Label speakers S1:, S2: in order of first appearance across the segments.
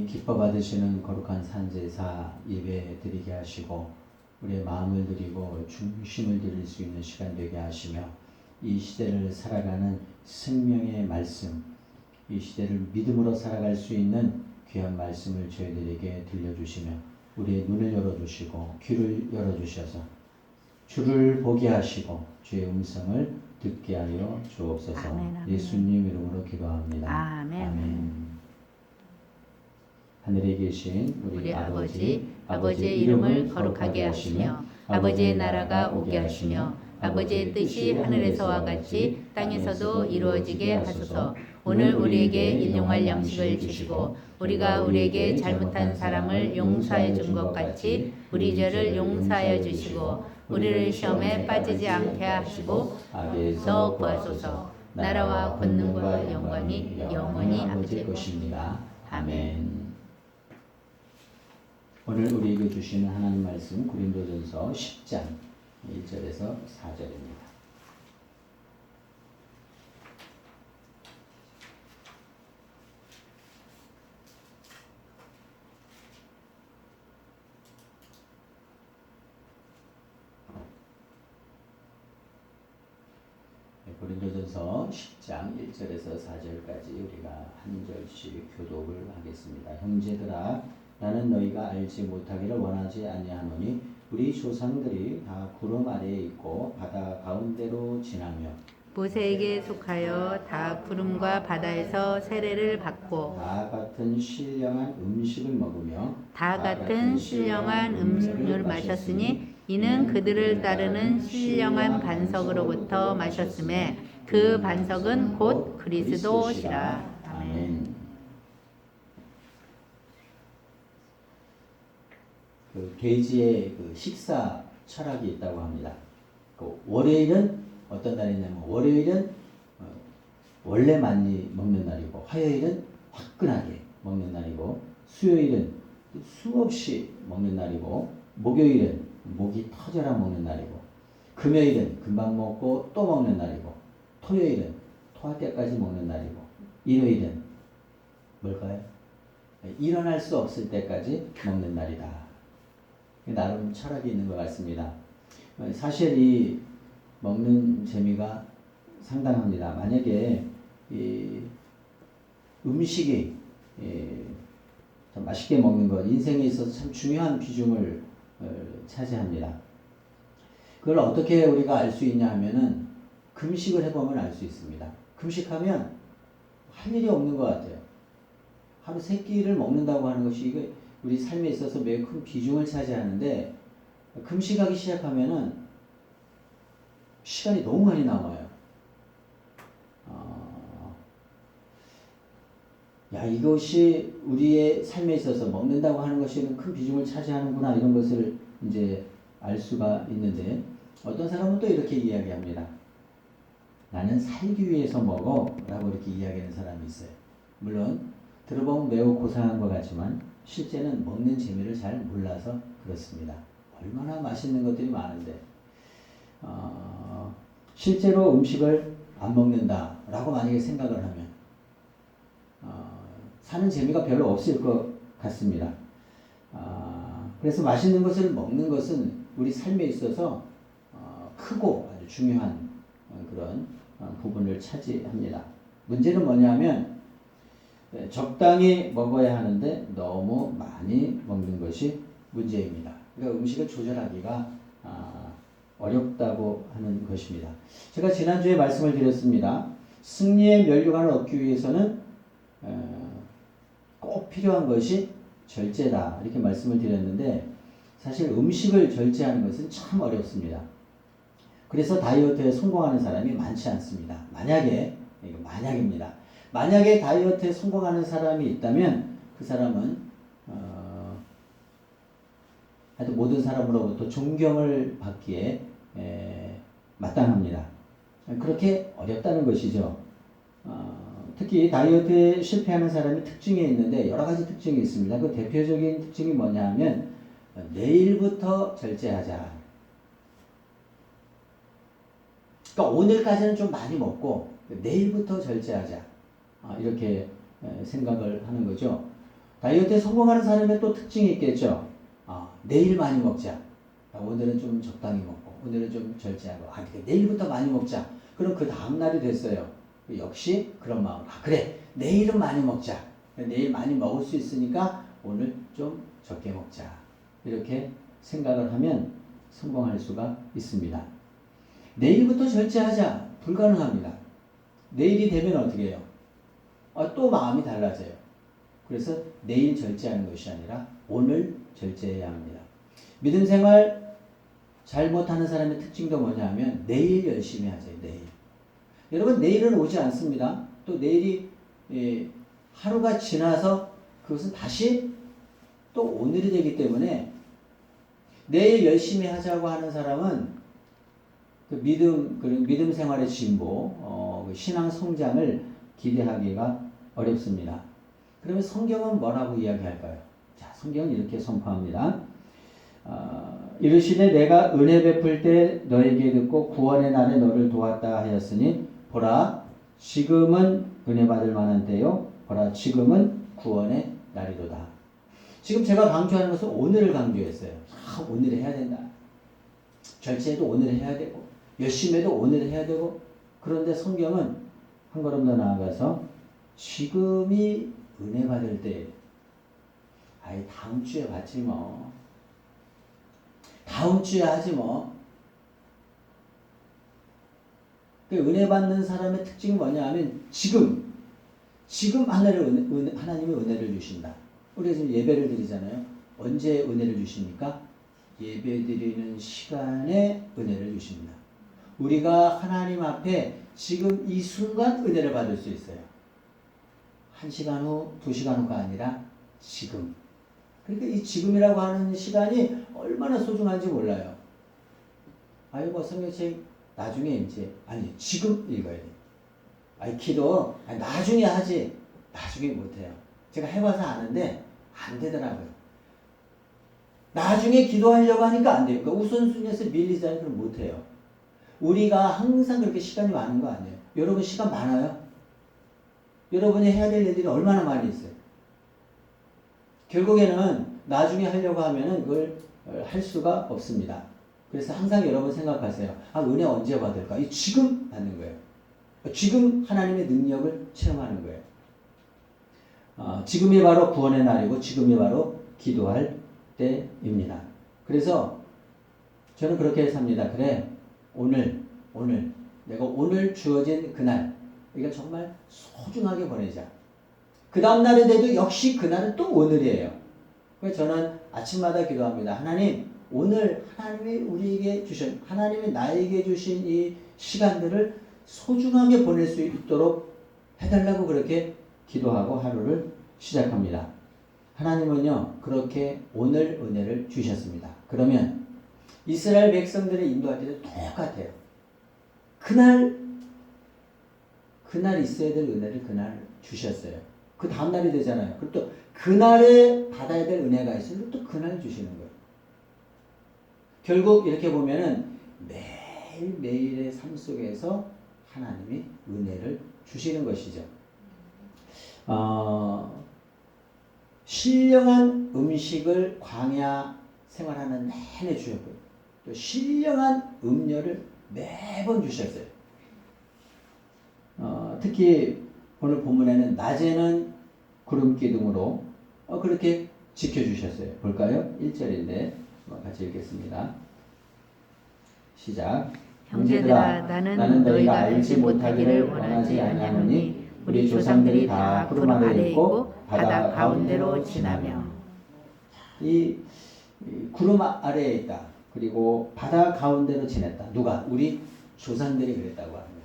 S1: 기뻐 받으시는 거룩한 산제사 예배 드리게 하시고 우리의 마음을 드리고 중심을 드릴 수 있는 시간 되게 하시며 이 시대를 살아가는 생명의 말씀, 이 시대를 믿음으로 살아갈 수 있는 귀한 말씀을 저희들에게 들려주시며 우리의 눈을 열어주시고 귀를 열어주셔서 주를 보게 하시고 주의 음성을 듣게 하여 주옵소서.
S2: 아멘, 아멘.
S1: 예수님 이름으로 기도합니다.
S2: 아멘.
S1: 아멘. 하늘에 계신
S2: 우리 아버지의 이름을 거룩하게 하시며 아버지의 나라가 오게 하시며 아버지의 뜻이 하늘에서와 같이 땅에서도 이루어지게 하소서. 오늘 우리에게 일용할 양식을 주시고 우리가 우리에게 잘못한 사람을 용서해 준 것 같이 우리 죄를 용서하여 주시고 우리를 시험에 빠지지 않게 하시고 악에서 구하소서. 나라와 권능과 영광이 영원히 아버지의 것입니다.
S1: 아멘. 오늘 우리에게 주시는 하나님 말씀 고린도전서 10장 1절에서 4절입니다. 고린도전서 10장 1절에서 4절까지 우리가 한 절씩 교독을 하겠습니다. 형제들아, 나는 너희가 알지 못하기를 원하지 아니하노니 우리 조상들이 다 구름 아래에 있고 바다 가운데로 지나며
S2: 모세에게 속하여 다 구름과 바다에서 세례를 받고
S1: 다 같은 신령한 음식을 먹으며
S2: 다 같은 신령한 음식을 마셨으니 이는 그들을 따르는 신령한 반석으로부터 마셨음에 그 반석은 곧 그리스도시라. 아멘.
S1: 그 돼지의 그 식사 철학이 있다고 합니다. 그 월요일은 어떤 날이냐면 월요일은 원래 많이 먹는 날이고 화요일은 화끈하게 먹는 날이고 수요일은 수없이 먹는 날이고 목요일은 목이 터져라 먹는 날이고 금요일은 금방 먹고 또 먹는 날이고 토요일은 토할 때까지 먹는 날이고 일요일은 뭘까요? 일어날 수 없을 때까지 먹는 날이다. 나름 철학이 있는 것 같습니다. 사실 이 먹는 재미가 상당합니다. 만약에 이 음식이 참 맛있게 먹는 것, 인생에 있어서 참 중요한 비중을 차지합니다. 그걸 어떻게 우리가 알 수 있냐 하면은 금식을 해보면 알 수 있습니다. 금식하면 할 일이 없는 것 같아요. 하루 세 끼를 먹는다고 하는 것이 이거 우리 삶에 있어서 매우 큰 비중을 차지하는데 금식하기 시작하면은 시간이 너무 많이 남아요. 이것이 우리의 삶에 있어서 먹는다고 하는 것이 큰 비중을 차지하는구나 이런 것을 이제 알 수가 있는데 어떤 사람은 또 이렇게 이야기합니다. 나는 살기 위해서 먹어 라고 이렇게 이야기하는 사람이 있어요. 물론 들어보면 매우 고상한 것 같지만 실제는 먹는 재미를 잘 몰라서 그렇습니다. 얼마나 맛있는 것들이 많은데 실제로 음식을 안 먹는다라고 만약에 생각을 하면 사는 재미가 별로 없을 것 같습니다. 그래서 맛있는 것을 먹는 것은 우리 삶에 있어서 크고 아주 중요한 그런 부분을 차지합니다. 문제는 뭐냐면 적당히 먹어야 하는데 너무 많이 먹는 것이 문제입니다. 그러니까 음식을 조절하기가 어렵다고 하는 것입니다. 제가 지난주에 말씀을 드렸습니다. 승리의 면류관을 얻기 위해서는 꼭 필요한 것이 절제다 이렇게 말씀을 드렸는데 사실 음식을 절제하는 것은 참 어렵습니다. 그래서 다이어트에 성공하는 사람이 많지 않습니다. 만약입니다. 만약에 다이어트에 성공하는 사람이 있다면 그 사람은 하여튼 모든 사람으로부터 존경을 받기에 마땅합니다. 그렇게 어렵다는 것이죠. 특히 다이어트에 실패하는 사람이 특징이 있는데 여러 가지 특징이 있습니다. 그 대표적인 특징이 뭐냐 하면 내일부터 절제하자. 그러니까 오늘까지는 좀 많이 먹고 내일부터 절제하자. 이렇게 생각을 하는 거죠. 다이어트에 성공하는 사람의 또 특징이 있겠죠. 내일 많이 먹자. 오늘은 좀 적당히 먹고, 오늘은 좀 절제하고, 그러니까 내일부터 많이 먹자. 그럼 그 다음날이 됐어요. 역시 그런 마음. 그래, 내일은 많이 먹자. 내일 많이 먹을 수 있으니까 오늘 좀 적게 먹자. 이렇게 생각을 하면 성공할 수가 있습니다. 내일부터 절제하자. 불가능합니다. 내일이 되면 어떻게 해요? 또 마음이 달라져요. 그래서 내일 절제하는 것이 아니라 오늘 절제해야 합니다. 믿음 생활 잘 못하는 사람의 특징도 뭐냐 하면 내일 열심히 하세요. 내일. 여러분 내일은 오지 않습니다. 또 내일이 하루가 지나서 그것은 다시 또 오늘이 되기 때문에 내일 열심히 하자고 하는 사람은 그 믿음 생활의 진보, 그 신앙 성장을 기대하기가 어렵습니다. 그러면 성경은 뭐라고 이야기할까요? 자, 성경은 이렇게 선포합니다. 이르시되 내가 은혜 베풀 때 너에게 듣고 구원의 날에 너를 도왔다 하였으니 보라 지금은 은혜 받을 만한 때요 보라 지금은 구원의 날이로다. 지금 제가 강조하는 것은 오늘을 강조했어요. 오늘 해야 된다. 절제도 오늘 해야 되고 열심히 해도 오늘 해야 되고 그런데 성경은 한 걸음 더 나아가서 지금이 은혜 받을 때 다음 주에 받지 뭐. 다음 주에 하지 뭐. 은혜 받는 사람의 특징이 뭐냐 하면 지금 하나님이 은혜를 주신다. 우리가 지금 예배를 드리잖아요. 언제 은혜를 주십니까? 예배 드리는 시간에 은혜를 주십니다. 우리가 하나님 앞에 지금 이 순간 은혜를 받을 수 있어요. 1시간 후, 2시간 후가 아니라 지금. 그러니까 이 지금이라고 하는 시간이 얼마나 소중한지 몰라요. 성경책 나중에 지금 읽어야 돼. 기도 나중에 하지. 나중에 못해요. 제가 해봐서 아는데 안 되더라고요. 나중에 기도하려고 하니까 안 돼요. 그러니까 우선순위에서 밀리자니 그럼 못해요. 우리가 항상 그렇게 시간이 많은 거 아니에요. 여러분 시간 많아요? 여러분이 해야 될 일들이 얼마나 많이 있어요. 결국에는 나중에 하려고 하면은 그걸 할 수가 없습니다. 그래서 항상 여러분 생각하세요. 은혜 언제 받을까? 지금 받는 거예요. 지금 하나님의 능력을 체험하는 거예요. 지금이 바로 구원의 날이고 지금이 바로 기도할 때입니다. 그래서 저는 그렇게 삽니다. 그래, 오늘 내가 오늘 주어진 그날 이거 정말 소중하게 보내자. 그 다음 날에 돼도 역시 그날은 또 오늘이에요. 그래서 저는 아침마다 기도합니다. 하나님, 오늘 하나님이 나에게 주신 이 시간들을 소중하게 보낼 수 있도록 해달라고 그렇게 기도하고 하루를 시작합니다. 하나님은요, 그렇게 오늘 은혜를 주셨습니다. 그러면 이스라엘 백성들을 인도할 때도 똑같아요. 그날 있어야 될 은혜를 그날 주셨어요. 그 다음날이 되잖아요. 그리고 또 그날에 받아야 될 은혜가 있으면 또 그날 주시는 거예요. 결국 이렇게 보면은 매일매일의 삶 속에서 하나님이 은혜를 주시는 것이죠. 신령한 음식을 광야 생활하는 내내 주셨고요. 또 신령한 음료를 매번 주셨어요. 특히 오늘 본문에는 낮에는 구름 기둥으로 그렇게 지켜주셨어요. 볼까요? 1절인데 같이 읽겠습니다. 시작.
S2: 형제들아 나는 너희가 알지 못하기를 원하지 아니하노니 우리 조상들이 다 구름 아래에 있고 바다 가운데로 지나며.
S1: 이 구름 아래에 있다. 그리고 바다 가운데로 지냈다. 누가? 우리 조상들이 그랬다고 하는 거죠.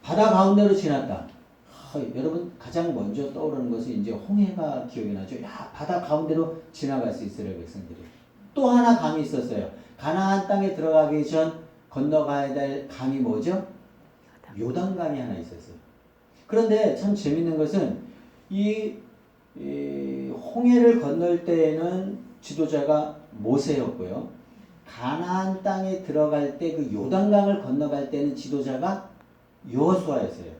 S1: 바다 가운데로 지났다. 여러분 가장 먼저 떠오르는 것은 이제 홍해가 기억이 나죠. 바다 가운데로 지나갔어 이스라엘 백성들이. 또 하나 강이 있었어요. 가나안 땅에 들어가기 전 건너가야 될 강이 뭐죠? 요단강이 하나 있었어요. 그런데 참 재밌는 것은 이 홍해를 건널 때에는 지도자가 모세였고요. 가나안 땅에 들어갈 때 그 요단강을 건너갈 때는 지도자가 여호수아였어요.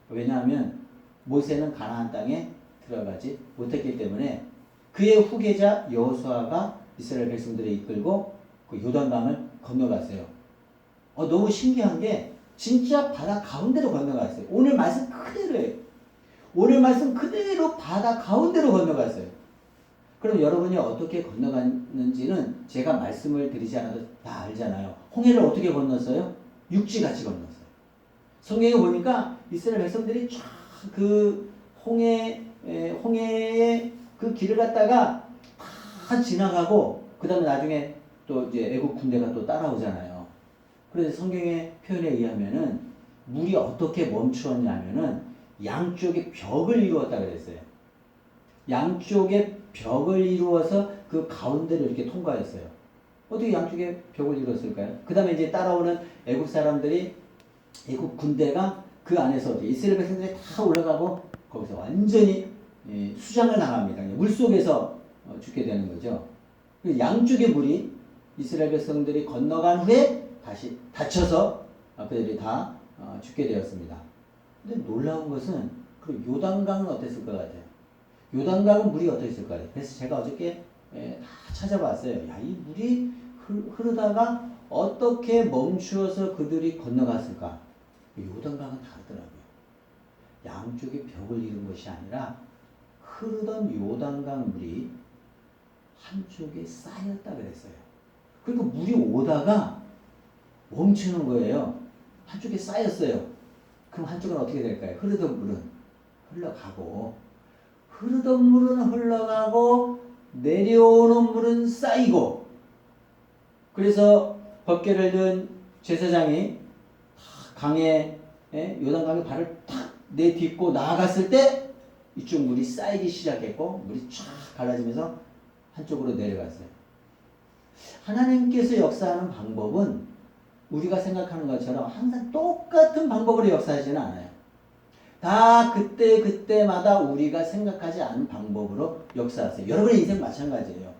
S1: 왜냐하면 모세는 가나안 땅에 들어가지 못했기 때문에 그의 후계자 여호수아가 이스라엘 백성들을 이끌고 그 요단강을 건너갔어요. 너무 신기한 게 진짜 바다 가운데로 건너갔어요. 오늘 말씀 그대로예요. 오늘 말씀 그대로 바다 가운데로 건너갔어요. 그럼 여러분이 어떻게 건너갔는지는 제가 말씀을 드리지 않아도 다 알잖아요. 홍해를 어떻게 건넜어요? 육지같이 건넜어요. 성경에 보니까 이스라엘 백성들이 쫙 그 홍해의 그 길을 갔다가 다 지나가고 그 다음에 나중에 또 이제 애국 군대가 또 따라오잖아요. 그래서 성경의 표현에 의하면은 물이 어떻게 멈추었냐면은 양쪽에 벽을 이루었다 그랬어요. 양쪽에 벽을 이루어서 그 가운데를 이렇게 통과했어요. 어떻게 양쪽에 벽을 이루었을까요? 그 다음에 이제 따라오는 애국 사람들이, 애국 군대가 그 안에서 이스라엘 백성들이 다 올라가고 거기서 완전히 수장을 당합니다. 물 속에서 죽게 되는 거죠. 양쪽의 물이 이스라엘 백성들이 건너간 후에 다시 닫혀서 그들이 다 죽게 되었습니다. 근데 놀라운 것은 그 요단강은 어땠을 것 같아요? 요단강은 물이 어땠을 것 같아요? 그래서 제가 어저께 다 찾아봤어요. 야, 이 물이 흐르다가 어떻게 멈추어서 그들이 건너갔을까? 요단강은 다르더라고요. 양쪽에 벽을 이룬 것이 아니라 흐르던 요단강 물이 한쪽에 쌓였다 그랬어요. 그러니까 물이 오다가 멈추는 거예요. 한쪽에 쌓였어요. 그럼 한쪽은 어떻게 될까요? 흐르던 물은 흘러가고, 흐르던 물은 흘러가고, 내려오는 물은 쌓이고, 그래서 법궤를 든 제사장이 강에, 요단강에 발을 탁 내딛고 나아갔을 때 이쪽 물이 쌓이기 시작했고 물이 쫙 갈라지면서 한쪽으로 내려갔어요. 하나님께서 역사하는 방법은 우리가 생각하는 것처럼 항상 똑같은 방법으로 역사하지는 않아요. 다 그때마다 우리가 생각하지 않은 방법으로 역사하세요. 여러분의 인생 마찬가지예요.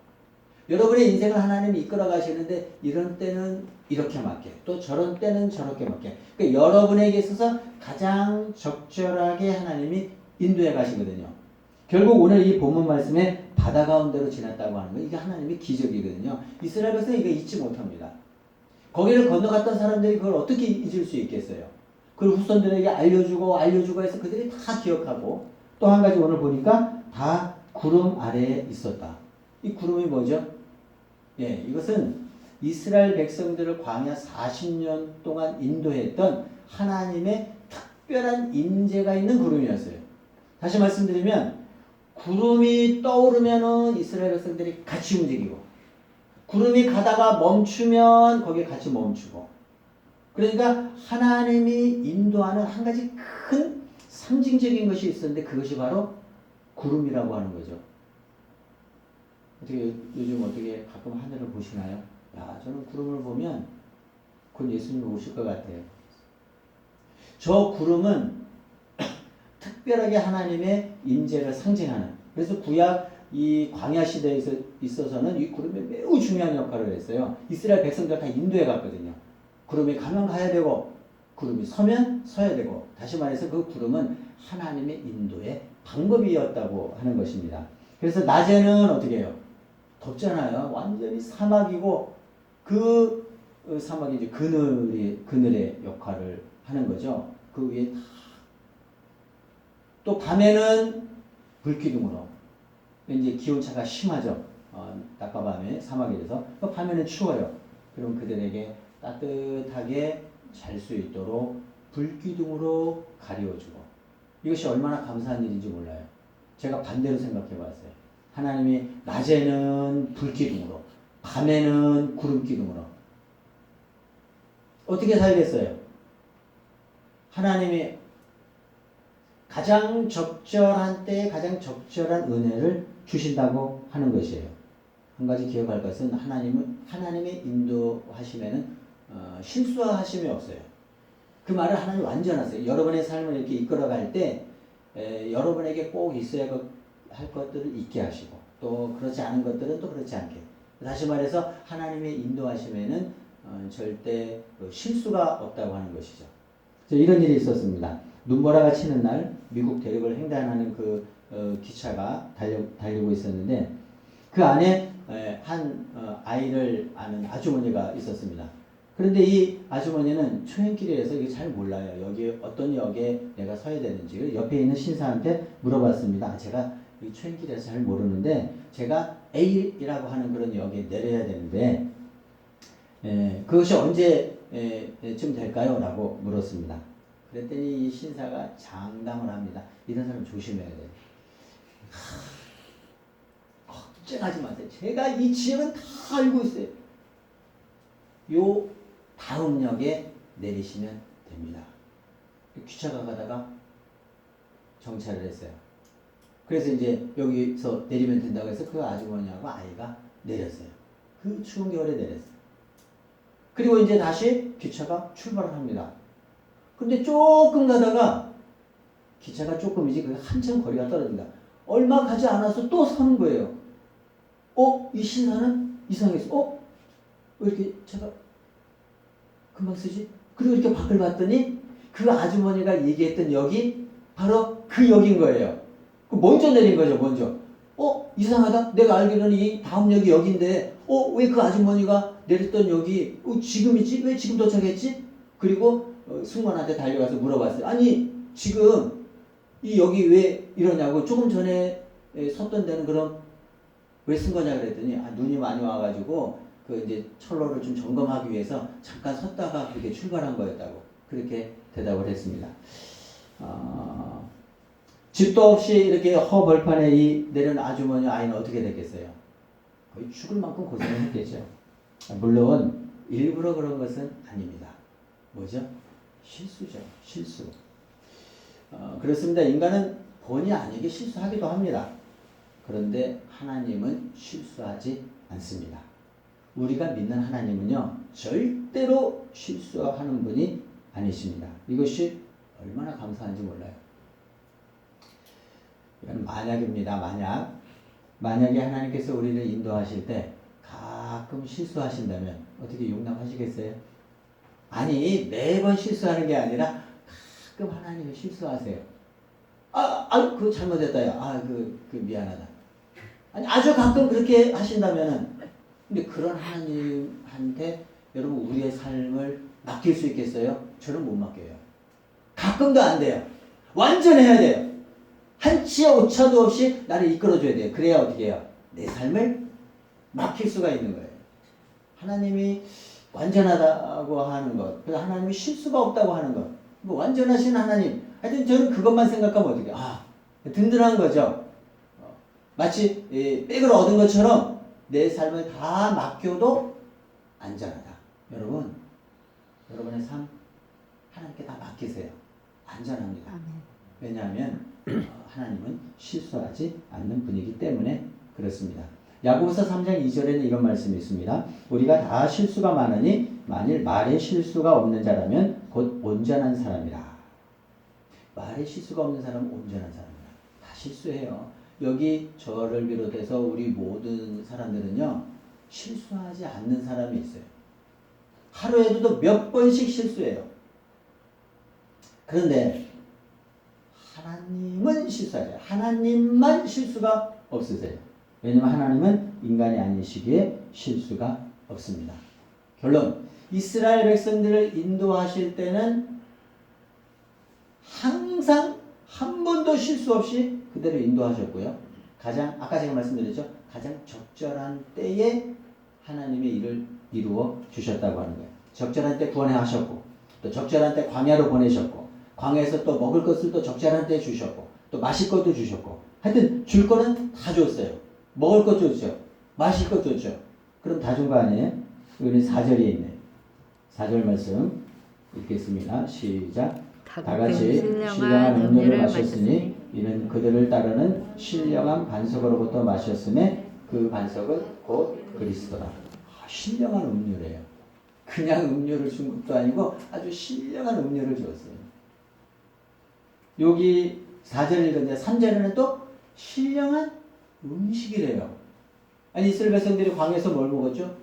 S1: 여러분의 인생을 하나님이 이끌어 가시는데 이런 때는 이렇게 맡게, 또 저런 때는 저렇게 맡게. 그러니까 여러분에게 있어서 가장 적절하게 하나님이 인도해 가시거든요. 결국 오늘 이 본문 말씀에 바다 가운데로 지났다고 하는 거, 이게 하나님의 기적이거든요. 이스라엘 백성이 이거 잊지 못합니다. 거기를 건너갔던 사람들이 그걸 어떻게 잊을 수 있겠어요? 그걸 후손들에게 알려주고 해서 그들이 다 기억하고, 또 한 가지 오늘 보니까 다 구름 아래에 있었다. 이 구름이 뭐죠? 이것은 이스라엘 백성들을 광야 40년 동안 인도했던 하나님의 특별한 임재가 있는 구름이었어요. 다시 말씀드리면 구름이 떠오르면은 이스라엘 백성들이 같이 움직이고, 구름이 가다가 멈추면 거기에 같이 멈추고, 그러니까 하나님이 인도하는 한 가지 큰 상징적인 것이 있었는데 그것이 바로 구름이라고 하는 거죠. 어떻게 요즘 어떻게 가끔 하늘을 보시나요? 야, 저는 구름을 보면 곧 예수님이 오실 것 같아요. 저 구름은 특별하게 하나님의 임재를 상징하는, 그래서 구약 이 광야 시대에 있어서는 이 구름이 매우 중요한 역할을 했어요. 이스라엘 백성들 다 인도해 갔거든요. 구름이 가면 가야 되고 구름이 서면 서야 되고, 다시 말해서 그 구름은 하나님의 인도의 방법이었다고 하는 것입니다. 그래서 낮에는 어떻게 해요? 덥잖아요. 완전히 사막이고 그 사막이 이제 그늘의 역할을 하는 거죠. 그 위에 또 밤에는 불기둥으로, 이제 기온차가 심하죠. 낮과 밤에 사막이라서 밤에는 추워요. 그럼 그들에게 따뜻하게 잘 수 있도록 불기둥으로 가려주고, 이것이 얼마나 감사한 일인지 몰라요. 제가 반대로 생각해 봤어요. 하나님이 낮에는 불기둥으로, 밤에는 구름기둥으로. 어떻게 살겠어요? 하나님이 가장 적절한 때에 가장 적절한 은혜를 주신다고 하는 것이에요. 한 가지 기억할 것은 하나님의 인도하심에는 실수하심이 없어요. 그 말은 하나님 완전하세요. 여러분의 삶을 이렇게 이끌어갈 때 여러분에게 꼭 있어야 할 것들을 있게 하시고, 또 그렇지 않은 것들은 또 그렇지 않게. 다시 말해서 하나님의 인도하심에는 절대 실수가 없다고 하는 것이죠. 이런 일이 있었습니다. 눈보라가 치는 날 미국 대륙을 횡단하는 그 기차가 달리고 있었는데 그 안에 한 아이를 아는 아주머니가 있었습니다. 그런데 이 아주머니는 초행길이라서 이게 잘 몰라요. 여기 어떤 역에 내가 서야 되는지. 옆에 있는 신사한테 물어봤습니다. 제가 이 초행길이라서 잘 모르는데 제가 A라고 하는 그런 역에 내려야 되는데 그것이 언제쯤 될까요? 라고 물었습니다. 그랬더니 이 신사가 장담을 합니다. 이런 사람 조심해야 돼요. 걱정하지 마세요. 제가 이 지역은 다 알고 있어요. 요 다음 역에 내리시면 됩니다. 기차가 가다가 정차를 했어요. 그래서 이제 여기서 내리면 된다고 해서 그 아주머니하고 아이가 내렸어요. 그 추운 겨울에 내렸어요. 그리고 이제 다시 기차가 출발을 합니다. 근데 조금 가다가 기차가 조금이지 그 한참 거리가 떨어집니다. 얼마 가지 않아서 또 서는 거예요. 이 신사는 이상했어. 왜 이렇게 차가 금방 쓰지? 그리고 이렇게 밖을 봤더니 그 아주머니가 얘기했던 역이 바로 그 역인 거예요. 먼저 내린 거죠, 먼저. 이상하다. 내가 알기로는 이 다음 역이 여기인데, 왜 그 아주머니가 내렸던 역이 지금이지? 왜 지금 도착했지? 그리고 승무원한테 달려가서 물어봤어요. 아니, 지금 이 역이 왜 이러냐고 조금 전에 섰던 데는 그럼 왜 쓴 거냐 그랬더니 눈이 많이 와가지고 그 이제 철로를 좀 점검하기 위해서 잠깐 섰다가 그렇게 출발한 거였다고 그렇게 대답을 했습니다. 집도 없이 이렇게 허벌판에 내려온 아주머니 아이는 어떻게 됐겠어요? 거의 죽을 만큼 고생을 했겠죠. 물론 일부러 그런 것은 아닙니다. 뭐죠? 실수죠. 실수. 그렇습니다. 인간은 본의 아니게 실수하기도 합니다. 그런데 하나님은 실수하지 않습니다. 우리가 믿는 하나님은요, 절대로 실수하는 분이 아니십니다. 이것이 얼마나 감사한지 몰라요. 이건 만약입니다. 만약에 하나님께서 우리를 인도하실 때 가끔 실수하신다면 어떻게 용납하시겠어요? 아니, 매번 실수하는 게 아니라 가끔 하나님이 실수하세요. 그거 잘못했다. 미안하다. 아니, 아주 가끔 그렇게 하신다면은, 근데 그런 하나님한테 여러분 우리의 삶을 맡길 수 있겠어요? 저는 못 맡겨요. 가끔도 안 돼요. 완전해야 돼요. 한치의 오차도 없이 나를 이끌어줘야 돼요. 그래야 어떻게 해요? 내 삶을 맡길 수가 있는 거예요. 하나님이 완전하다고 하는 것, 그래서 하나님이 실수가 없다고 하는 것, 완전하신 하나님. 하여튼 저는 그것만 생각하면 어떻게 든든한 거죠. 마치 백을 얻은 것처럼 내 삶을 다 맡겨도 안전하다. 여러분, 여러분의 삶 하나님께 다 맡기세요. 안전합니다.
S2: 아멘.
S1: 왜냐하면 하나님은 실수하지 않는 분이기 때문에 그렇습니다. 야고보서 3장 2절에는 이런 말씀이 있습니다. 우리가 다 실수가 많으니 만일 말에 실수가 없는 자라면 곧 온전한 사람이라. 말에 실수가 없는 사람은 온전한 사람이라. 다 실수해요. 여기 저를 비롯해서 우리 모든 사람들은요, 실수하지 않는 사람이 있어요. 하루에도 몇 번씩 실수해요. 그런데 하나님은 실수하죠. 하나님만 실수가 없으세요. 왜냐하면 하나님은 인간이 아니시기에 실수가 없습니다. 결론, 이스라엘 백성들을 인도하실 때는 항상 한 번도 실수 없이 그대로 인도하셨고요. 아까 제가 말씀드렸죠. 가장 적절한 때에 하나님의 일을 이루어 주셨다고 하는 거예요. 적절한 때 구원하셨고, 또 적절한 때 광야로 보내셨고, 광야에서 또 먹을 것을 또 적절한 때에 주셨고, 또 마실 것도 주셨고, 하여튼 줄 거는 다 줬어요. 먹을 것 줬죠. 마실 것 줬죠. 그럼 다 준 거 아니에요? 여기 4절이 있네. 4절 말씀 읽겠습니다. 시작. 다같이 신령한 음료를 마셨으니 이는 그들을 따르는 신령한 반석으로부터 마셨음에 그 반석은 곧 그리스도라. 신령한 음료래요. 그냥 음료를 준 것도 아니고 아주 신령한 음료를 주었어요. 여기 4절 읽은데 3절에는 또 신령한 음식이래요. 아니, 이스라엘 백성들이 광야에서 뭘 먹었죠?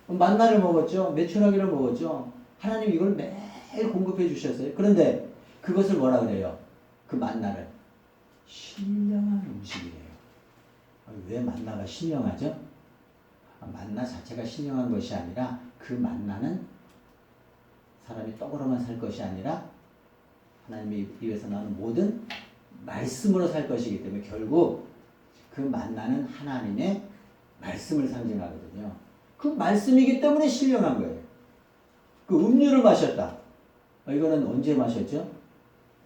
S1: 만나를 먹었죠. 메추라기를 먹었죠. 하나님 이걸 매일 공급해 주셨어요. 그런데 그것을 뭐라 그래요? 그 만나를 신령한 음식이래요. 왜 만나가 신령하죠? 만나 자체가 신령한 것이 아니라 그 만나는 사람이 떡으로만 살 것이 아니라 하나님의 입에서 나오는 모든 말씀으로 살 것이기 때문에 결국 그 만나는 하나님의 말씀을 상징하거든요. 그 말씀이기 때문에 신령한 거예요. 그 음료를 마셨다. 이거는 언제 마셨죠?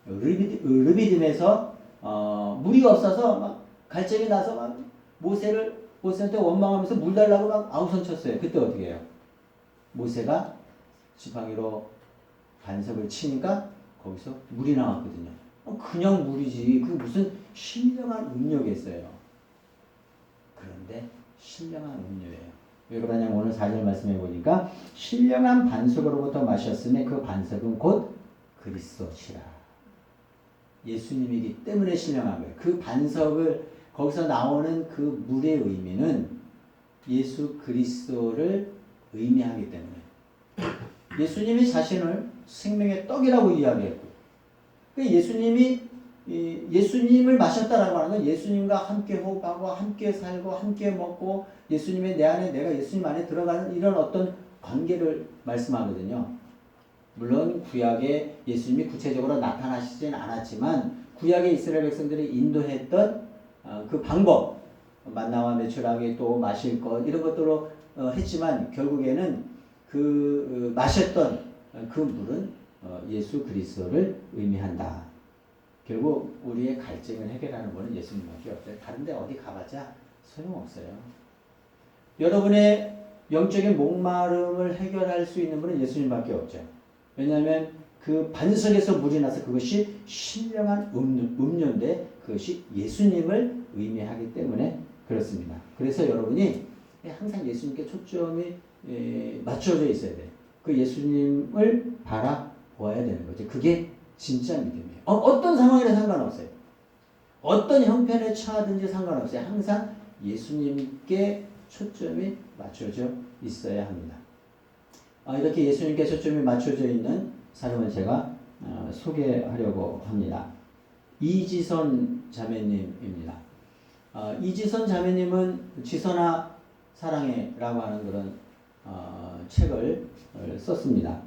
S1: 르비딤에서 물이 없어서 막 갈증이 나서 막 모세한테 원망하면서 물 달라고 막 아우성 쳤어요. 그때 어떻게 해요? 모세가 지팡이로 반석을 치니까 거기서 물이 나왔거든요. 그냥 물이지. 그 무슨 신령한 음료겠어요. 그런데 신령한 음료예요. 왜 그러냐면 오늘 4절 말씀해 보니까 신령한 반석으로부터 마셨으니 그 반석은 곧 그리스도시라. 예수님이기 때문에 신령한 거예요. 그 반석을 거기서 나오는 그 물의 의미는 예수 그리스도를 의미하기 때문에 예수님이 자신을 생명의 떡이라고 이야기했고 예수님을 마셨다라고 하는 건 예수님과 함께 호흡하고 함께 살고 함께 먹고 예수님의 내 안에 내가 예수님 안에 들어가는 이런 어떤 관계를 말씀하거든요. 물론 구약에 예수님이 구체적으로 나타나시진 않았지만 구약의 이스라엘 백성들이 인도했던 그 방법 만나와 메추라기 또 마실 것 이런 것들로 했지만 결국에는 마셨던 그 물은 예수 그리스도를 의미한다. 결국 우리의 갈증을 해결하는 분은 예수님밖에 없어요. 다른 데 어디 가봤자 소용없어요. 여러분의 영적인 목마름을 해결할 수 있는 분은 예수님밖에 없죠. 왜냐하면 그 반석에서 물이 나서 그것이 신령한 음료인데 그것이 예수님을 의미하기 때문에 그렇습니다. 그래서 여러분이 항상 예수님께 초점이 맞춰져 있어야 돼요. 그 예수님을 바라보아야 되는 거죠. 그게 진짜 믿음이에요. 어떤 상황이나 상관없어요. 어떤 형편에 처하든지 상관없어요. 항상 예수님께 초점이 맞춰져 있어야 합니다. 이렇게 예수님께 초점이 맞춰져 있는 사람을 제가 소개하려고 합니다. 이지선 자매님입니다. 이지선 자매님은 지선아 사랑해라고 하는 그런 책을 썼습니다.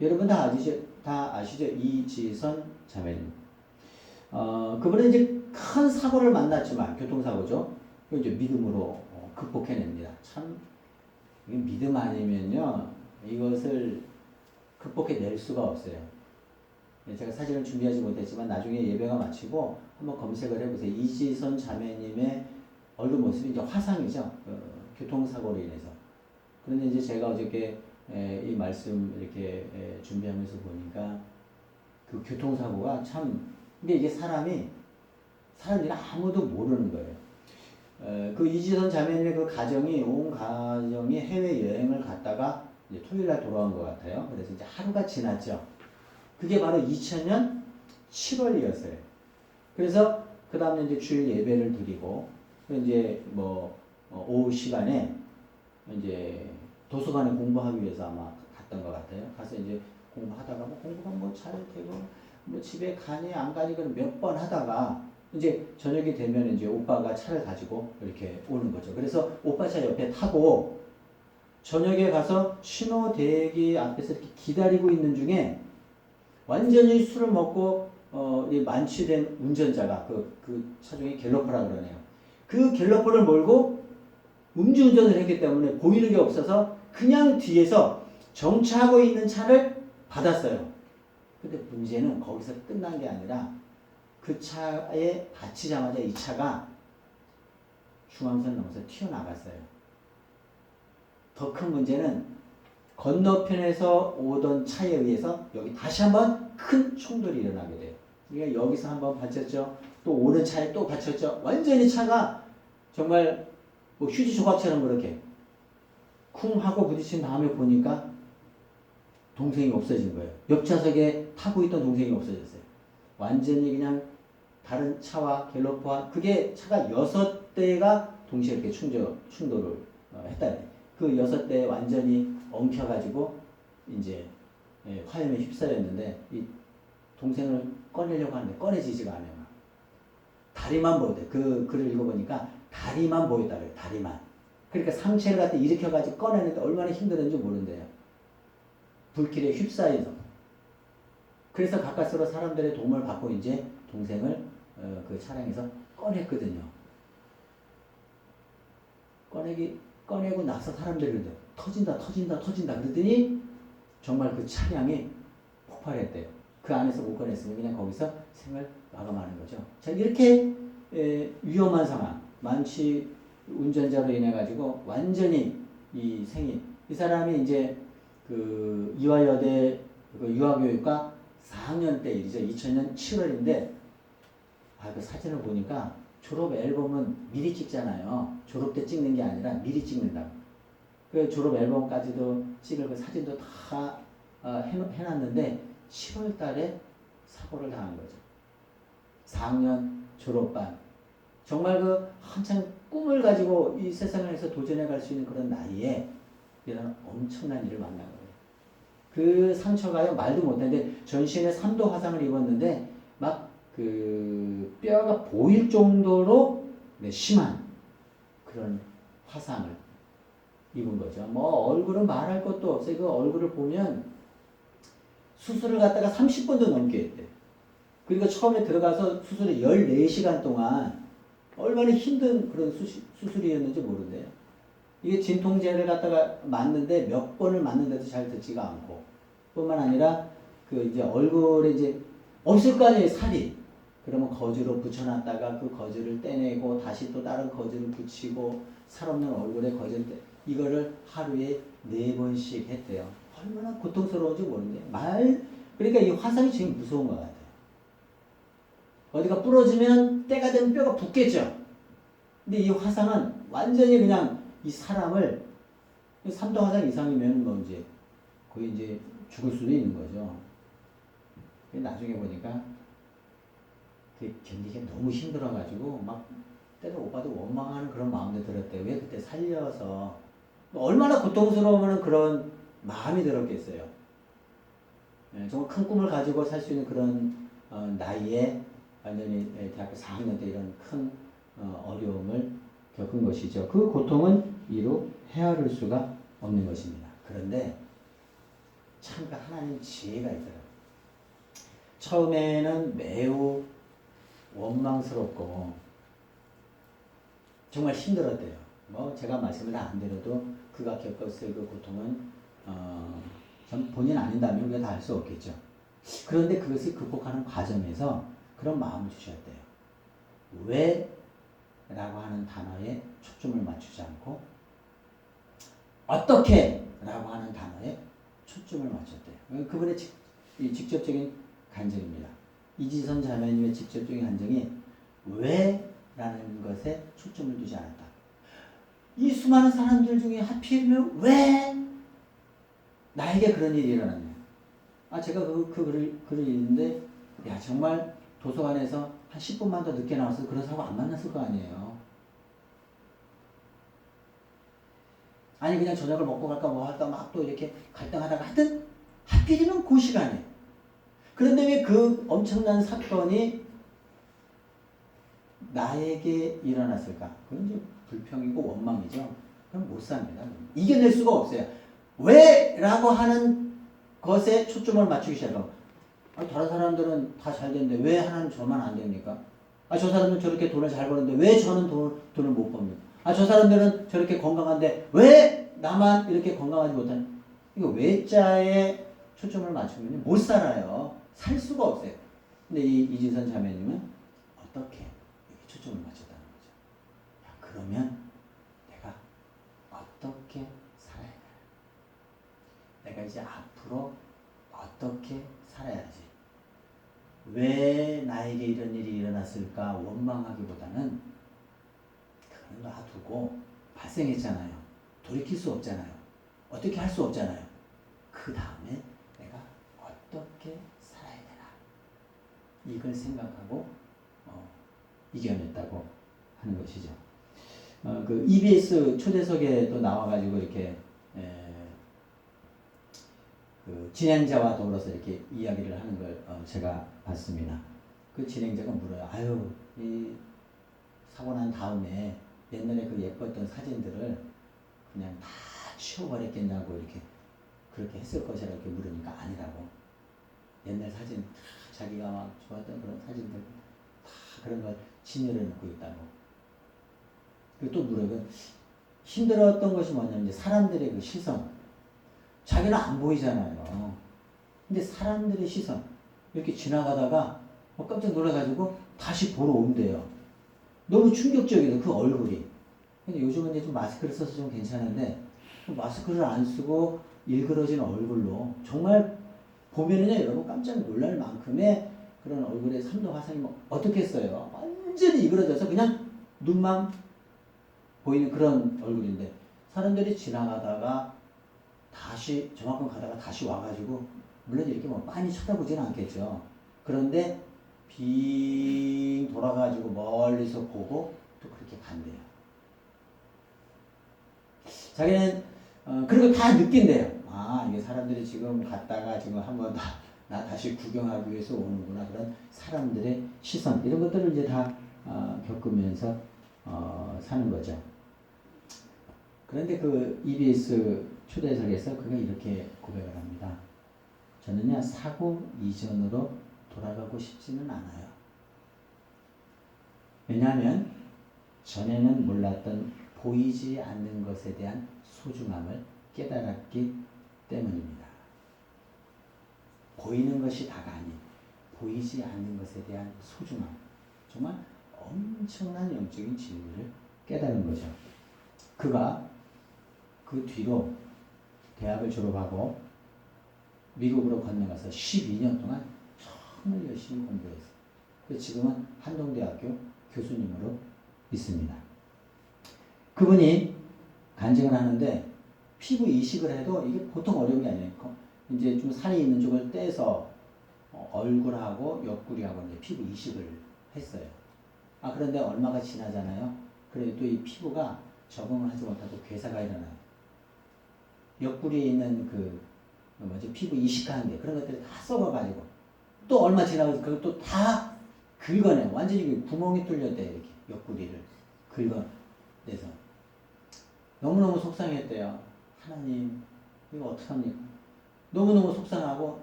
S1: 여러분 다 아시죠? 이지선 자매님. 그분은 이제 큰 사고를 만났지만 교통사고죠. 이제 믿음으로 극복해냅니다. 참 믿음 아니면요 이것을 극복해낼 수가 없어요. 제가 사진을 준비하지 못했지만 나중에 예배가 마치고 한번 검색을 해보세요. 이지선 자매님의 얼굴 모습이 이제 화상이죠. 교통사고로 인해서. 그런데 이제 제가 어저께 이 말씀 이렇게 준비하면서 보니까 그 교통사고가 참, 근데 이게 사람들이 아무도 모르는 거예요. 그 이지선 자매님의 그 가정이, 온 가정이 해외여행을 갔다가 이제 토요일날 돌아온 것 같아요. 그래서 이제 하루가 지났죠. 그게 바로 2000년 7월이었어요. 그래서 그 다음에 이제 주일 예배를 드리고, 이제 오후 시간에 이제 도서관에 공부하기 위해서 아마 갔던 것 같아요. 가서 이제 공부하다가 공부가 잘 되고 집에 가니 안 가니 몇 번 하다가 이제 저녁이 되면 이제 오빠가 차를 가지고 이렇게 오는 거죠. 그래서 오빠 차 옆에 타고 저녁에 가서 신호 대기 앞에서 이렇게 기다리고 있는 중에 완전히 술을 먹고 만취된 운전자가 그 차종이 갤러퍼라 그러네요. 그 갤러퍼를 몰고 음주운전을 했기 때문에 보이는 게 없어서 그냥 뒤에서 정차하고 있는 차를 받았어요. 근데 문제는 거기서 끝난 게 아니라 그 차에 다치자마자 이 차가 중앙선 넘어서 튀어나갔어요. 더 큰 문제는 건너편에서 오던 차에 의해서 여기 다시 한번 큰 충돌이 일어나게 돼요. 그러니까 여기서 한번 받쳤죠. 또 오는 차에 또 받쳤죠. 완전히 차가 정말 휴지 조각처럼 그렇게 쿵 하고 부딪힌 다음에 보니까 동생이 없어진 거예요. 옆차석에 타고 있던 동생이 없어졌어요. 완전히 그냥 다른 차와 갤러퍼와 그게 차가 6대가 동시에 이렇게 충돌을 했다. 그 6대 완전히 엉켜가지고 이제 화염에 휩싸였는데 이 동생을 꺼내려고 하는데 꺼내지지가 않아요. 다리만 보였대. 그 글을 읽어보니까 다리만 보였다 그래요. 다리만. 그러니까 상체를 갖다 일으켜가지고 꺼내는데 얼마나 힘들었는지 모른대요. 불길에 휩싸여서. 그래서 가까스로 사람들의 도움을 받고 이제 동생을 그 차량에서 꺼냈거든요. 꺼내고 나서 사람들이 터진다 그러더니 정말 그 차량이 폭발했대요. 그 안에서 못 꺼냈으면 그냥 거기서 생을 마감하는 거죠. 자, 이렇게 위험한 상황, 만취 운전자로 인해 가지고 완전히 이 사람이 이제 그 이화여대 그 유아교육과 4학년 때 일이죠. 2000년 7월인데 그 사진을 보니까 졸업 앨범은 미리 찍잖아요. 졸업 때 찍는 게 아니라 미리 찍는다고. 그 졸업 앨범까지도 찍을 그 사진도 다 해놨는데 7월 달에 사고를 당한 거죠. 4학년 졸업반. 정말 그 한창 꿈을 가지고 이 세상에서 도전해 갈 수 있는 그런 나이에 이런 엄청난 일을 만난 거예요. 그 상처가요, 말도 못하는데 전신에 3도 화상을 입었는데 막 그 뼈가 보일 정도로 심한 그런 화상을 입은 거죠. 뭐 얼굴은 말할 것도 없어요. 그 얼굴을 보면 수술을 갖다가 30분도 넘게 했대. 그리고 처음에 들어가서 수술을 14시간 동안 얼마나 힘든 그런 수술이었는지 모른대요. 이게 진통제를 갖다가 맞는데 몇 번을 맞는데도 잘 듣지가 않고, 뿐만 아니라 그 이제 얼굴에 이제 없을 거 아니에요, 살이. 그러면 거즈로 붙여놨다가 그 거즈를 떼내고 다시 또 다른 거즈를 붙이고 살 없는 얼굴에 거즈를 이거를 하루에 4번씩 했대요. 얼마나 고통스러운지 모르는데 그러니까 이 화상이 제일 무서운 것 같아요. 어디가 부러지면 때가 되면 뼈가 붙겠죠. 근데 이 화상은 완전히 그냥 이 사람을 3도 화상 이상이면 뭐 이제 거의 이제 죽을 수도 있는 거죠. 나중에 보니까 견디기 너무 힘들어가지고 막 때로 오빠도 원망하는 그런 마음도 들었대요. 왜 그때 살려서 얼마나 고통스러우면 그런 마음이 들었겠어요. 정말 큰 꿈을 가지고 살 수 있는 그런 나이에 완전히 대학교 4학년 때 이런 큰 어려움을 겪은 것이죠. 그 고통은 이루 헤아릴 수가 없는 것입니다. 그런데 참 하나님 지혜가 있더라고요. 처음에는 매우 원망스럽고 정말 힘들었대요. 뭐 제가 말씀을 안 드려도 그가 겪었을 그 고통은 전 본인 아닌다면 우리가 다 알 수 없겠죠. 그런데 그것을 극복하는 과정에서 그런 마음을 주셨대요. 왜? 라고 하는 단어에 초점을 맞추지 않고 어떻게? 라고 하는 단어에 초점을 맞췄대요. 그분의 직접적인 간증입니다. 이지선 자매님의 직접적인 간증이 왜? 라는 것에 초점을 두지 않았다. 이 수많은 사람들 중에 하필이면 왜? 나에게 그런 일이 일어났냐. 제가 그 글을 읽는데 정말 도서관에서 한 10분만 더 늦게 나와서 그런 사고 안 만났을 거 아니에요. 아니 그냥 저녁을 먹고 갈까 뭐 할까 막 또 이렇게 갈등하다가 하여튼 하필이면 그 시간에. 그런데 왜 그 엄청난 사건이 나에게 일어났을까? 그건 이제 불평이고 원망이죠. 그럼 못 삽니다. 이겨낼 수가 없어요. 왜? 라고 하는 것에 초점을 맞추기 시작하고 다른 사람들은 다 잘 되는데 왜 하나님 저만 안 됩니까? 저 사람은 저렇게 돈을 잘 버는데 왜 저는 돈을 못 법니까? 저 사람들은 저렇게 건강한데 왜 나만 이렇게 건강하지 못하는? 이거 왜자에 초점을 맞추면 못 살아요. 살 수가 없어요. 근데 이 이지선 자매님은 어떻게 이렇게 초점을 맞췄다는 거죠. 그러면 내가 어떻게 살아야 돼? 내가 이제 앞으로 어떻게 살아야지? 왜 나에게 이런 일이 일어났을까 원망하기보다는 그건 놔두고 발생했잖아요. 돌이킬 수 없잖아요. 어떻게 할 수 없잖아요. 그 다음에 내가 어떻게 살아야 되나 이걸 생각하고 이겨냈다고 하는 것이죠. 그 EBS 초대석에 또 나와가지고 이렇게 그 진행자와 더불어서 이렇게 이야기를 하는 걸 제가 봤습니다. 그 진행자가 물어요. 이 사고 난 다음에 옛날에 그 예뻤던 사진들을 그냥 다 치워버렸겠냐고 이렇게 그렇게 했을 것이라 이렇게 물으니까 아니라고. 옛날 사진 다 자기가 막 좋아했던 그런 사진들 다 그런 걸 진열해 놓고 있다고. 그리고 또 물어보면 힘들었던 것이 뭐냐면 이제 사람들의 그 시선. 자기는 안 보이잖아요. 근데 사람들의 시선 이렇게 지나가다가 깜짝 놀라가지고 다시 보러 온대요. 너무 충격적이다 그 얼굴이. 근데 요즘은 이제 좀 마스크를 써서 좀 괜찮은데 마스크를 안 쓰고 일그러진 얼굴로 정말 보면은요 여러분 깜짝 놀랄 만큼의 그런 얼굴에 3도 화상이 뭐 어떻겠어요? 완전히 일그러져서 그냥 눈만 보이는 그런 얼굴인데 사람들이 지나가다가 다시 저만큼 가다가 다시 와가지고 물론 이렇게 뭐 빤히 쳐다보지는 않겠죠. 그런데 빙 돌아가지고 멀리서 보고 또 그렇게 간대요. 자기는 그리고 다 느낀대요. 아 이게 사람들이 지금 갔다가 지금 한번 나 다시 구경하기 위해서 오는구나. 그런 사람들의 시선 이런 것들을 이제 다 겪으면서 사는 거죠. 그런데 그 EBS 초대석에서 그가 이렇게 고백을 합니다. 저는요 사고 이전으로 돌아가고 싶지는 않아요. 왜냐하면 전에는 몰랐던 보이지 않는 것에 대한 소중함을 깨달았기 때문입니다. 보이는 것이 다가 아닌 보이지 않는 것에 대한 소중함. 정말 엄청난 영적인 진리를 깨달은 거죠. 그가 그 뒤로 대학을 졸업하고 미국으로 건너가서 12년 동안 정말 열심히 공부했어요. 그래서 지금은 한동대학교 교수님으로 있습니다. 그분이 간증을 하는데 피부 이식을 해도 이게 보통 어려운 게 아니에요. 이제 좀 살이 있는 쪽을 떼서 얼굴하고 옆구리하고 이제 피부 이식을 했어요. 그런데 얼마가 지나잖아요. 그래도 이 피부가 적응을 하지 못하고 괴사가 일어나요. 옆구리에 있는 그 피부 이식하는 게 그런 것들이 다 썩어가지고 또 얼마 지나서 그것도 다 긁어내. 완전히 구멍이 뚫렸대 이렇게 옆구리를 긁어내서 너무너무 속상했대요. 하나님 이거 어떡합니까? 너무너무 속상하고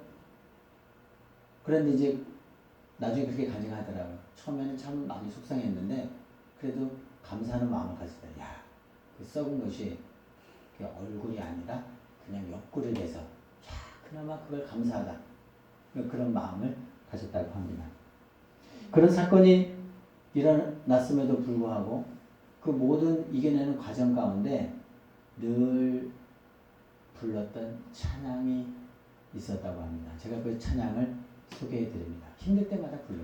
S1: 그런데 이제 나중에 그렇게 간증하더라고요. 처음에는 참 많이 속상했는데 그래도 감사하는 마음을 가졌다. 야, 그 썩은 것이 얼굴이 아니라 그냥 옆구리를 해서 야, 그나마 그걸 감사하다. 그런 마음을 가졌다고 합니다. 그런 사건이 일어났음에도 불구하고 그 모든 이겨내는 과정 가운데 늘 불렀던 찬양이 있었다고 합니다. 제가 그 찬양을 소개해 드립니다. 힘들 때마다 불러요.